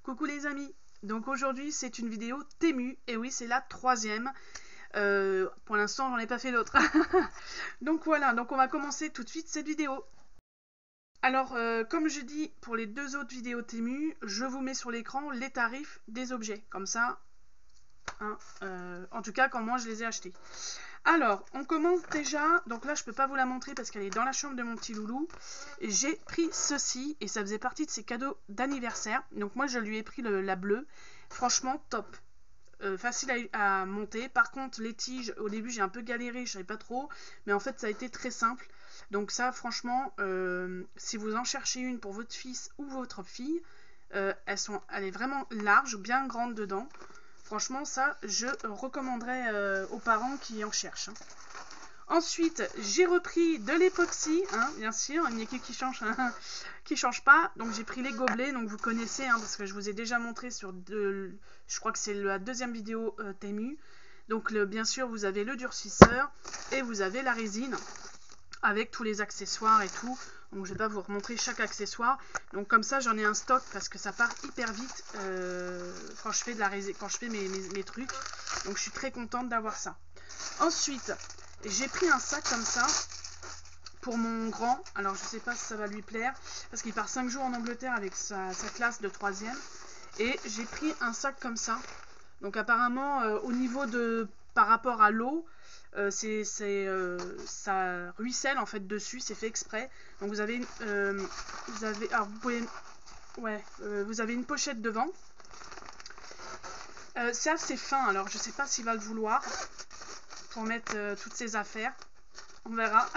Coucou les amis. Donc aujourd'hui c'est une vidéo Temu, et oui c'est la troisième. Pour l'instant j'en ai pas fait d'autres. Donc voilà, donc on va commencer tout de suite cette vidéo. Alors comme je dis pour les deux autres vidéos Temu, je vous mets sur l'écran les tarifs des objets, comme ça, hein, en tout cas quand moi je les ai achetés. Alors, on commence déjà, donc là je peux pas vous la montrer parce qu'elle est dans la chambre de mon petit loulou. J'ai pris ceci et ça faisait partie de ses cadeaux d'anniversaire. Donc moi je lui ai pris la bleue, franchement top. Facile à monter. Par contre les tiges, au début j'ai un peu galéré, je savais pas trop, mais en fait ça a été très simple. Donc ça franchement, si vous en cherchez une pour votre fils ou votre fille, elle est vraiment large, bien grande dedans. Franchement, ça, je recommanderais aux parents qui en cherchent. Hein. Ensuite, j'ai repris de l'époxy, hein, bien sûr, il n'y a qui change, qui change pas. Donc j'ai pris les gobelets, donc vous connaissez, hein, parce que je vous ai déjà montré sur je crois que c'est la deuxième vidéo Temu. Donc bien sûr, vous avez le durcisseur et vous avez la résine avec tous les accessoires et tout. Donc je vais pas vous remontrer chaque accessoire. Donc comme ça j'en ai un stock parce que ça part hyper vite quand je fais quand je fais mes trucs. Donc je suis très contente d'avoir ça. Ensuite j'ai pris un sac comme ça pour mon grand. Alors je sais pas si ça va lui plaire parce qu'il part 5 jours en Angleterre avec sa classe de 3e. Et j'ai pris un sac comme ça. Donc apparemment au niveau de par rapport à l'eau, ça ruisselle en fait dessus, c'est fait exprès. Donc vous avez vous avez une pochette devant. C'est assez fin, alors je sais pas s'il va le vouloir pour mettre toutes ses affaires. On verra.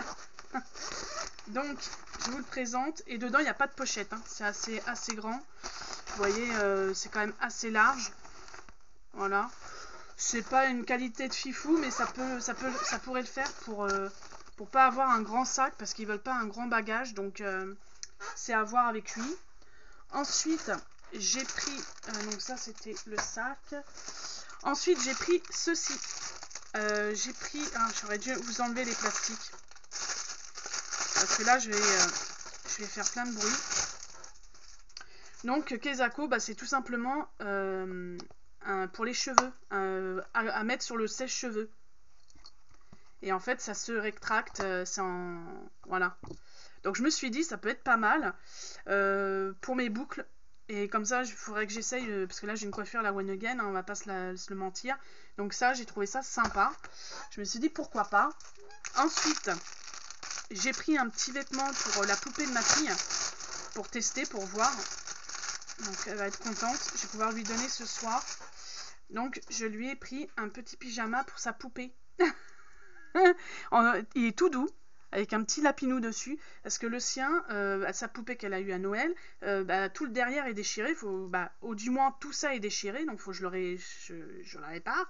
Donc je vous le présente et dedans il n'y a pas de pochette, hein. C'est assez grand. Vous voyez, c'est quand même assez large. Voilà. C'est pas une qualité de fifou, mais ça pourrait le faire pour pas avoir un grand sac, parce qu'ils veulent pas un grand bagage, donc c'est à voir avec lui. Ensuite, j'ai pris, donc ça c'était le sac. Ensuite, j'ai pris ceci. J'ai pris, j'aurais dû vous enlever les plastiques, parce que là je vais faire plein de bruit. Donc Kezako, c'est tout simplement pour les cheveux, à mettre sur le sèche-cheveux. Et en fait, ça se rétracte, voilà. Donc je me suis dit, ça peut être pas mal pour mes boucles. Et comme ça, il faudrait que j'essaye, parce que là j'ai une coiffure la one again, hein, on va pas se le mentir. Donc ça, j'ai trouvé ça sympa. Je me suis dit, pourquoi pas. Ensuite, j'ai pris un petit vêtement pour la poupée de ma fille, pour tester, pour voir. Donc elle va être contente, je vais pouvoir lui donner ce soir. Donc je lui ai pris un petit pyjama pour sa poupée. Il est tout doux, avec un petit lapinou dessus, parce que le sien, sa poupée qu'elle a eue à Noël, tout le derrière est déchiré, ou du moins tout ça est déchiré, donc faut que je la répare.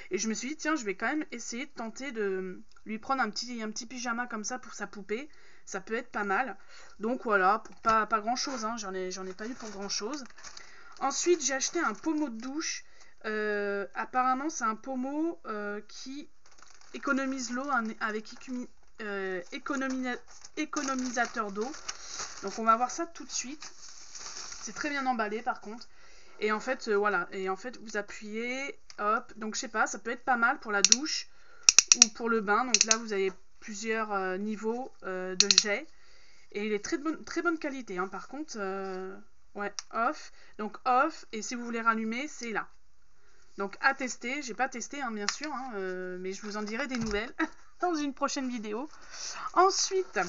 Et je me suis dit, tiens, je vais quand même essayer de tenter de lui prendre un petit pyjama comme ça pour sa poupée. Ça peut être pas mal. Donc voilà, pour pas grand chose, hein, j'en ai pas eu pour grand chose. Ensuite, j'ai acheté un pommeau de douche. Apparemment, c'est un pommeau qui économise l'eau avec économisateur d'eau. Donc on va voir ça tout de suite. C'est très bien emballé par contre. Et en fait, voilà. Et en fait, vous appuyez, hop. Donc je sais pas, ça peut être pas mal pour la douche ou pour le bain. Donc là, vous avez plusieurs niveaux de jet. Et il est très bonne qualité, hein. Par contre, ouais, off. Donc off. Et si vous voulez rallumer, c'est là. Donc à tester, j'ai pas testé hein, bien sûr, hein, mais je vous en dirai des nouvelles dans une prochaine vidéo. Ensuite,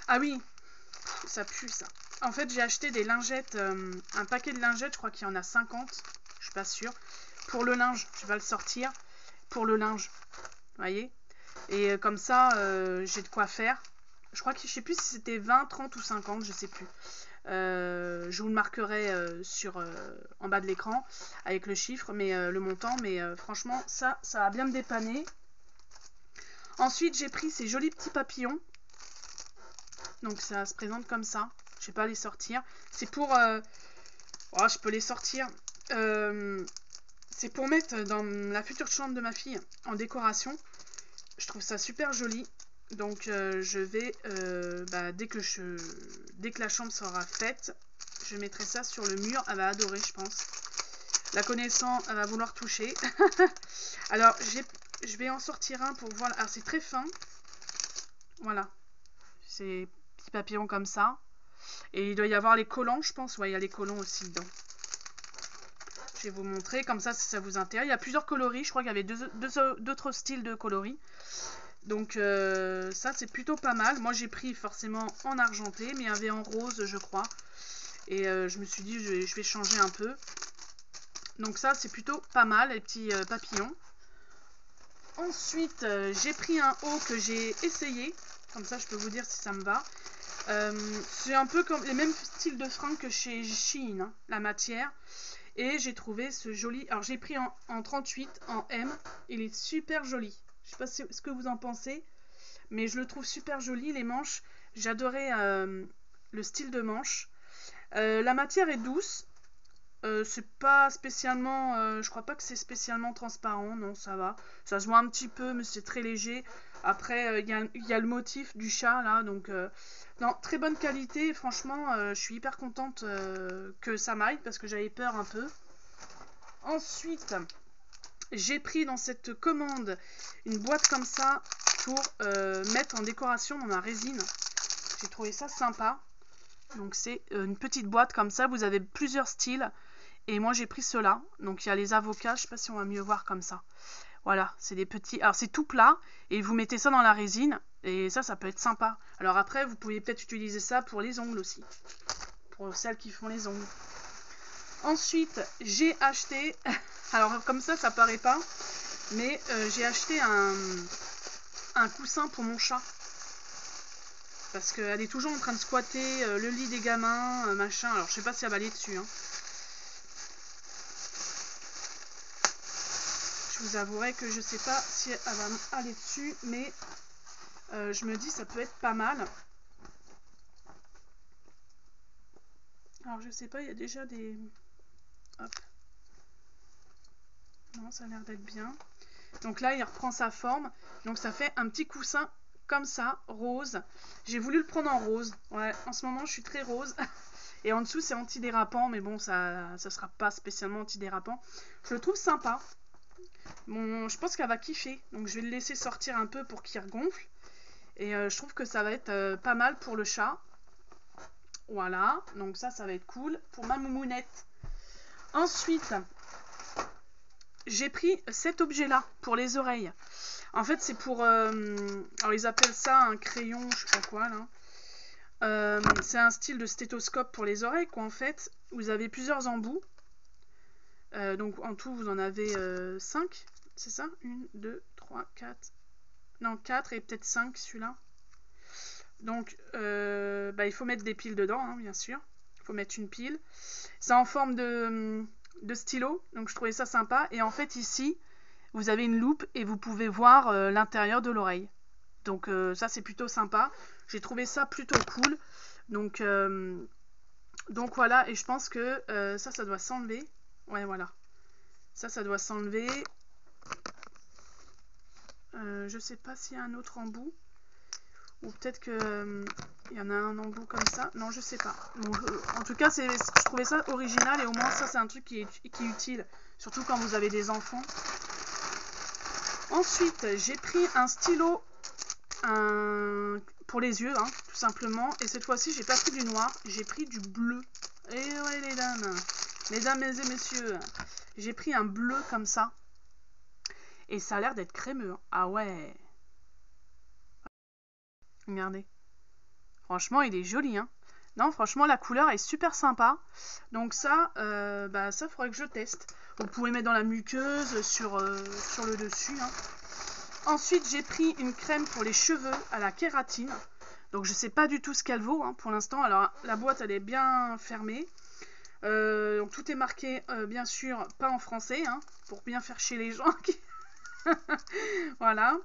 ah oui, ça pue ça. En fait j'ai acheté des lingettes, un paquet de lingettes, je crois qu'il y en a 50, je suis pas sûre. Pour le linge, je vais le sortir, pour le linge, vous voyez. Et comme ça, j'ai de quoi faire. Je crois que je sais plus si c'était 20, 30 ou 50, je sais plus. Je vous le marquerai en bas de l'écran avec le chiffre, mais le montant, mais franchement ça a bien me dépanner. Ensuite j'ai pris ces jolis petits papillons, donc ça se présente comme ça, je vais pas les sortir, c'est pour je peux les sortir, c'est pour mettre dans la future chambre de ma fille en décoration. Je trouve ça super joli. Donc je vais, dès que la chambre sera faite, Je mettrai ça sur le mur. Elle va adorer, je pense. La connaissant, elle va vouloir toucher. Alors, je vais en sortir un pour voir. Alors, c'est très fin. Voilà. C'est petits papillons comme ça. Et il doit y avoir les collants, je pense. Ouais, il y a les collants aussi dedans. Je vais vous montrer, comme ça, si ça vous intéresse. Il y a plusieurs coloris. Je crois qu'il y avait d'autres styles de coloris. Donc, ça, c'est plutôt pas mal. Moi, j'ai pris forcément en argenté, mais il y avait en rose, je crois. Et je me suis dit, je vais changer un peu. Donc ça, c'est plutôt pas mal, les petits papillons. Ensuite, j'ai pris un haut que j'ai essayé. Comme ça, je peux vous dire si ça me va. C'est un peu comme les mêmes styles de fringues que chez Shein, hein, la matière. Et j'ai trouvé ce joli... Alors, j'ai pris en 38, en M. Il est super joli. Je sais pas ce que vous en pensez. Mais je le trouve super joli, les manches. J'adorais le style de manche. La matière est douce. C'est pas spécialement... je crois pas que c'est spécialement transparent. Non, ça va. Ça se voit un petit peu, mais c'est très léger. Après, il y a le motif du chat, là. Donc, non, très bonne qualité. Franchement, je suis hyper contente que ça m'aille, parce que j'avais peur un peu. Ensuite, j'ai pris dans cette commande une boîte comme ça pour mettre en décoration dans ma résine. J'ai trouvé ça sympa. Donc, c'est une petite boîte comme ça. Vous avez plusieurs styles. Et moi, j'ai pris ceux-là. Donc, il y a les avocats. Je ne sais pas si on va mieux voir comme ça. Voilà, c'est des petits... Alors, c'est tout plat. Et vous mettez ça dans la résine. Et ça peut être sympa. Alors après, vous pouvez peut-être utiliser ça pour les ongles aussi. Pour celles qui font les ongles. Ensuite, j'ai acheté... Alors, comme ça paraît pas. Mais j'ai acheté un coussin pour mon chat. Parce qu'elle est toujours en train de squatter le lit des gamins, machin. Alors, je sais pas si elle va aller dessus, hein. Je vous avouerai que je sais pas si elle va aller dessus, mais je me dis ça peut être pas mal. Alors je sais pas, il y a déjà des... Hop. Non, ça a l'air d'être bien. Donc là, il reprend sa forme. Donc ça fait un petit coussin comme ça, rose. J'ai voulu le prendre en rose. Ouais, en ce moment, je suis très rose. Et en dessous, c'est antidérapant, mais bon, ça sera pas spécialement antidérapant. Je le trouve sympa. Bon, je pense qu'elle va kiffer, donc je vais le laisser sortir un peu pour qu'il regonfle. Et je trouve que ça va être pas mal pour le chat. Voilà, donc ça va être cool pour ma moumounette. Ensuite, j'ai pris cet objet-là pour les oreilles. En fait, c'est pour... alors, ils appellent ça un crayon, je sais pas quoi, là. C'est un style de stéthoscope pour les oreilles, quoi, en fait. Vous avez plusieurs embouts. Donc en tout vous en avez 5, c'est ça? 1, 2, 3, 4. Non, 4 et peut-être 5 celui-là. Donc il faut mettre des piles dedans, hein, bien sûr. Il faut mettre une pile. C'est en forme de stylo, donc je trouvais ça sympa. Et en fait ici, vous avez une loupe et vous pouvez voir l'intérieur de l'oreille. Donc ça c'est plutôt sympa. J'ai trouvé ça plutôt cool. Donc voilà, et je pense que ça doit s'enlever. Ouais, voilà. Ça doit s'enlever. Je sais pas s'il y a un autre embout. Ou peut-être que il y en a un embout comme ça. Non, je sais pas. Bon, en tout cas, je trouvais ça original. Et au moins, ça, c'est un truc qui est utile. Surtout quand vous avez des enfants. Ensuite, j'ai pris un stylo pour les yeux, hein, tout simplement. Et cette fois-ci, j'ai pas pris du noir. J'ai pris du bleu. Et ouais, les dames. Mesdames et messieurs, j'ai pris un bleu comme ça. Et ça a l'air d'être crémeux. Ah ouais. Regardez. Franchement, il est joli. Hein. Non, franchement, la couleur est super sympa. Donc ça, ça faudrait que je teste. Vous pouvez mettre dans la muqueuse, sur le dessus. Hein. Ensuite, j'ai pris une crème pour les cheveux à la kératine. Donc je sais pas du tout ce qu'elle vaut hein, pour l'instant. Alors la boîte, elle est bien fermée. Donc tout est marqué bien sûr pas en français hein, pour bien faire chier les gens qui... voilà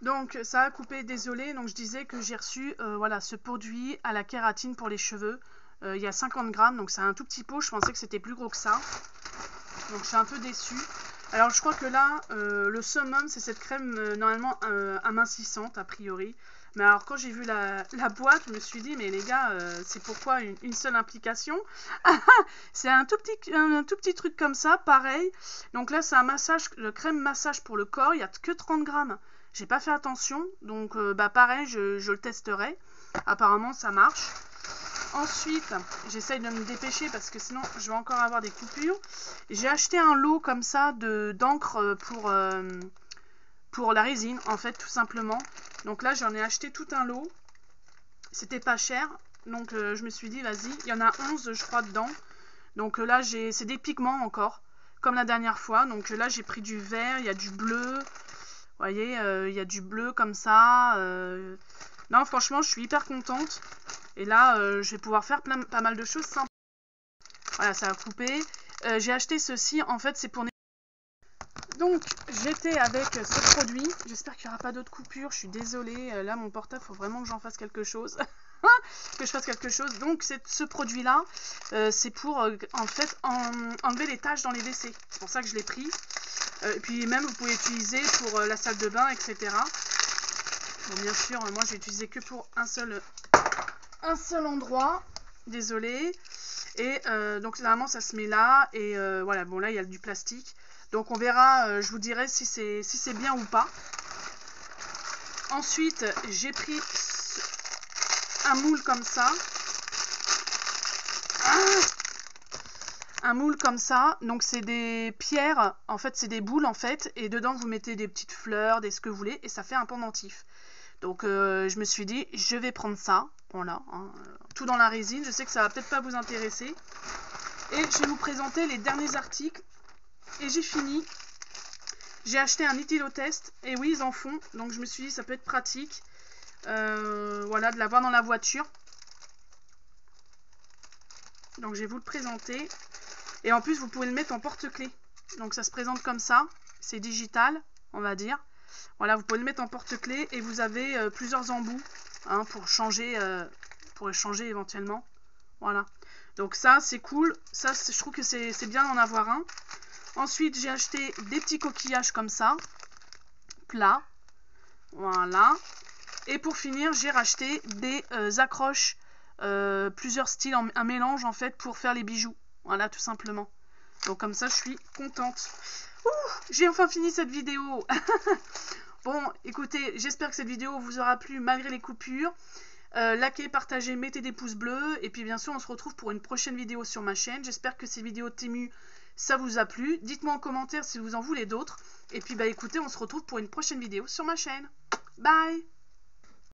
donc ça a coupé, désolé. Donc je disais que j'ai reçu voilà ce produit à la kératine pour les cheveux. Il y a 50 grammes, donc c'est un tout petit pot. Je pensais que c'était plus gros que ça, donc je suis un peu déçue. Alors je crois que là le summum c'est cette crème normalement amincissante a priori. Mais alors quand j'ai vu la boîte, je me suis dit mais les gars, c'est pourquoi une seule implication? C'est un tout petit truc comme ça, pareil. Donc là c'est un massage, le crème massage pour le corps, il n'y a que 30 grammes. J'ai pas fait attention, donc bah pareil, je le testerai. Apparemment ça marche. Ensuite, j'essaye de me dépêcher parce que sinon je vais encore avoir des coupures. J'ai acheté un lot comme ça d'encre pour la résine, en fait, tout simplement. Donc là, j'en ai acheté tout un lot. C'était pas cher. Donc je me suis dit, vas-y, il y en a 11, je crois, dedans. Donc là, c'est des pigments encore, comme la dernière fois. Donc là, j'ai pris du vert, il y a du bleu. Vous voyez, il y a du bleu comme ça. Non, franchement, je suis hyper contente. Et là, je vais pouvoir faire pas mal de choses sympas. Voilà, ça a coupé. J'ai acheté ceci, en fait, c'est pour... Donc, j'étais avec ce produit. J'espère qu'il n'y aura pas d'autres coupures. Je suis désolée. Là, mon portable, il faut vraiment que j'en fasse quelque chose. Que je fasse quelque chose. Donc, ce produit-là, c'est pour, en fait, enlever les taches dans les WC. C'est pour ça que je l'ai pris. Et puis, même, vous pouvez l'utiliser pour la salle de bain, etc. Bon, bien sûr, moi, j'ai utilisé que pour un seul endroit. Désolée. Et donc, normalement, ça se met là. Et voilà, bon, là, il y a du plastique. Donc on verra, je vous dirai si c'est bien ou pas. Ensuite, j'ai pris un moule comme ça. Un moule comme ça. Donc c'est des pierres, en fait c'est des boules en fait. Et dedans vous mettez des petites fleurs, ce que vous voulez. Et ça fait un pendentif. Donc je me suis dit, je vais prendre ça. Voilà, hein, tout dans la résine. Je sais que ça va peut-être pas vous intéresser. Et je vais vous présenter les derniers articles. Et j'ai fini. J'ai acheté un éthylotest. Et oui, ils en font. Donc je me suis dit, ça peut être pratique. Voilà, de l'avoir dans la voiture. Donc je vais vous le présenter. Et en plus, vous pouvez le mettre en porte-clés. Donc ça se présente comme ça. C'est digital, on va dire. Voilà, vous pouvez le mettre en porte-clés. Et vous avez plusieurs embouts hein, pour changer éventuellement. Voilà. Donc ça, c'est cool. Ça, je trouve que c'est bien d'en avoir un. Ensuite, j'ai acheté des petits coquillages comme ça, plats. Voilà. Et pour finir, j'ai racheté des accroches, plusieurs styles, un mélange en fait pour faire les bijoux. Voilà, tout simplement. Donc comme ça, je suis contente. J'ai enfin fini cette vidéo. Bon, écoutez, j'espère que cette vidéo vous aura plu malgré les coupures. Likez, partagez, mettez des pouces bleus. Et puis bien sûr, on se retrouve pour une prochaine vidéo sur ma chaîne. J'espère que ces vidéos Temu, ça vous a plu. Dites-moi en commentaire si vous en voulez d'autres. Et puis bah écoutez, on se retrouve pour une prochaine vidéo sur ma chaîne. Bye!